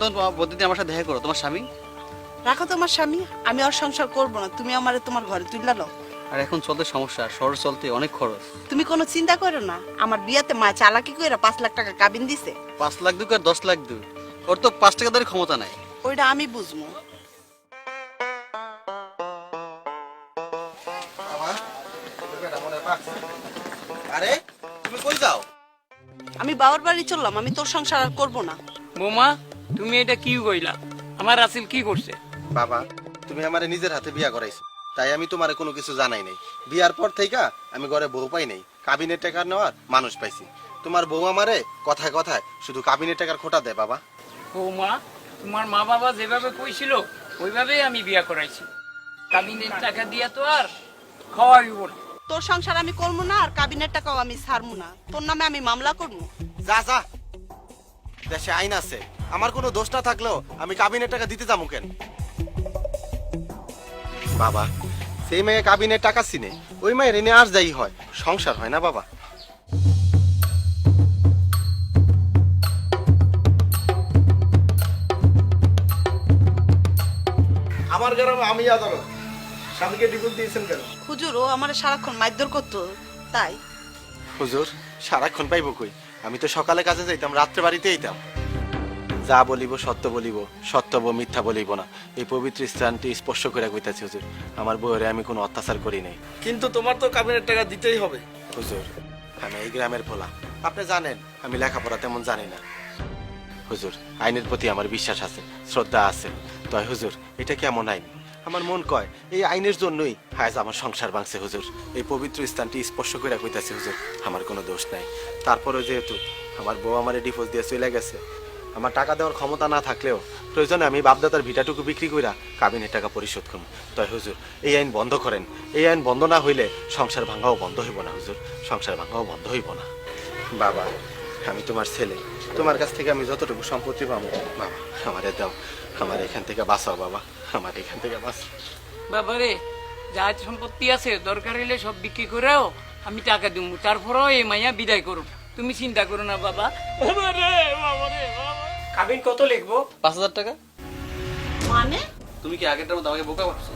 তখন প্রতিদিন আমার সাথে দেখা করো, তোমার স্বামী। রাখো তোমার স্বামী, আমি আর সংসার করবো না, তুমি আমারে তোমার ঘরে তুললা নাও। আর এখন চলতে সমস্যা, শহর চলতে অনেক খরচ। তুমি কোনো চিন্তা করো না, আমার বিয়াতে মা চালাকি কইরা 5 লাখ টাকা কাবিন দিছে। 5 লাখ দুক আর 10 লাখ দুক, ওর তো 5 টাকা দেওয়ার ক্ষমতা নাই। ওইটা আমি বুঝবো। আরে তুমি কই যাও? আমি বাবার বাড়ি চললাম, আমি তোর সংসার আর করবো না। বৌমা, তুমি এটা কি কইলা? আমার রাসেল কি করছে? বাবা, তুমি আমারে নিজের হাতে বিয়া করাইছো, তাই আমি তোমারে কোনো কিছু জানাই নাই। বিয়ার পর থেকে আমি ঘরে বউ পাই নাই, কাবিনের টাকা নেওয়ার মানুষ পাইছি। তোমার বউ আমারে কথায় কথায় শুধু কাবিনের টাকার খোটা দেয় বাবা। বৌমা, তোমার মা বাবা যেভাবে কইছিল ওইভাবেই আমি বিয়া করাইছি। কাবিনের টাকা দিয়া তো আর খাওয়াইব না। তোর সংসার আমি করবো না, আর কাবিনের টাকাও আমি ছাড়বো না, তোর নামে আমি মামলা করবো। যা যা, দেশে আইন আছে, আমার কোনো দোষ না থাকলেও আমি কাবিনের টাকা দিতে যাবো কেন? বাবা, সেই মেয়ে কাবিনের টাকা চিনে, ওই মেয়ের এনে আর যাই হয়, সংসার হয় না বাবা। আমার গ্রামে আমি আদালত, স্বামীকে ডিভোর্স দিয়েছেন কেন? হুজুর, ও আমার সারাক্ষণ মারধর করতো, তাই। হুজুর, সারাক্ষণ পাইব কই? আমি তো সকালে কাজে যাইতাম, রাত্রে বাড়িতে যাইতাম। যা বলিব সত্য বলিব, সত্য মিথ্যা বলিব না, এই পবিত্র স্থানটি স্পর্শ করে কইতাছি হুজুর। আমার বউরে আমি কোনো অত্যাচার করি নাই। কিন্তু তোমার তো কাবিনের টাকা দিতেই হবে। হুজুর, আমি এই গ্রামের পোলা, আপনি জানেন আমি লেখাপড়া তেমন জানি না। হুজুর, আইনের প্রতি আমার বিশ্বাস আছে, শ্রদ্ধা আছে। তাই হুজুর, এটা কেমন আইন? আমার মন কয় এই আইনের জন্যই আজ আমার সংসার ভাঙছে হুজুর। এই পবিত্র স্থানটি স্পর্শ করে কইতাছি হুজুর, আমার কোনো দোষ নাই। তারপরে যেহেতু আমার বউ আমার ডিভোর্স দিয়ে চলে গেছে, আমার টাকা দেওয়ার ক্ষমতা না থাকলেও প্রয়োজনে আমি বাপদাদার ভিটাটুকু বিক্রি কইরা কাবিনের টাকা পরিশোধ করব। তাই হুজুর, এই আইন বন্ধ করেন। এই আইন বন্ধ না হইলে সংসার ভাঙাও বন্ধ হইব না হুজুর, সংসার ভাঙাও বন্ধ হইব না। বাবা, আমি তোমার ছেলে, তোমার কাছ থেকে আমি যতটুকু সম্পত্তি পাবো বাবা আমারে দাও, আমার এখান থেকে বাঁচাও বাবা, আমার এখান থেকে বাঁচাও। বাবারে, যা সম্পত্তি আছে দরকার হইলে সব বিক্রি করেও আমি টাকা দিব, তারপরেও এই মাইয়া বিদায় করব। তুমি চিন্তা করো না বাবা। বাবারে, বাবারে, বাবা। কাবিন কত লিখবো? 5,000 টাকা। মানে তুমি কি আগেরটার মতো আমাকে বোকা ভাবছো?